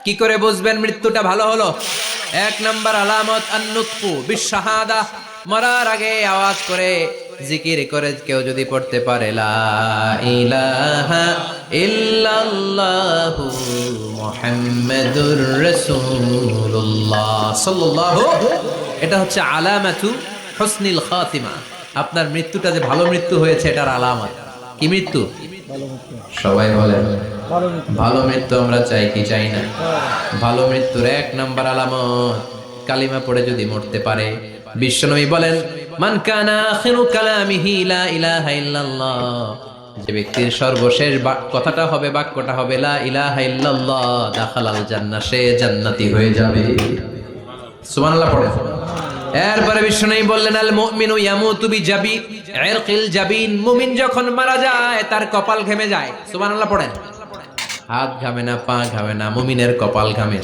কি করে বুঝবেন মৃত্যুটা ভালো হলো? এক নাম্বার আলামত আন-নুতকু বিশ-শাহাদা, মরার আগে আওয়াজ করে জিকির করে কেউ যদি পড়তে পারে লা ইলাহা ইল্লাল্লাহু মুহাম্মাদুর রাসূলুল্লাহ সাল্লাল্লাহু, এটা হচ্ছে আলামাতু হুসনিল খাতিমা। আপনার মৃত্যুটা যে ভালো মৃত্যু হয়েছে এটার আলামত। কি মৃত্যু? সবাই বলেন ভালো মৃত্যু আমরা চাই কি চাই না? ভালো মৃত্যুর এক নাম্বার আলামত কালিমা পড়ে যদি মরতে পারে। বিশ্বনবী বলেন মান কানা আখিরু কালামিহি লা ইলাহা ইল্লাল্লাহ, যে ব্যক্তির সর্বশেষ কথাটা হবে, বাক্যটা হবে লা ইলাহা ইল্লাল্লাহ, দাখালাল জান্নাহ, সে জান্নাতি হয়ে যাবে। সুবহানাল্লাহ পড়ে। এরপরে বিশ্বনবী বললেন আল মুমিনু ইয়ামুতু বিজাবি ইরকিল জাবিন, মুমিন যখন মারা যায় তার কপাল ঘেমে যায়। সুবহানাল্লাহ পড়েন। হাত ঘামে না, পা ঘামে না, মুমিনের কপাল ঘামে।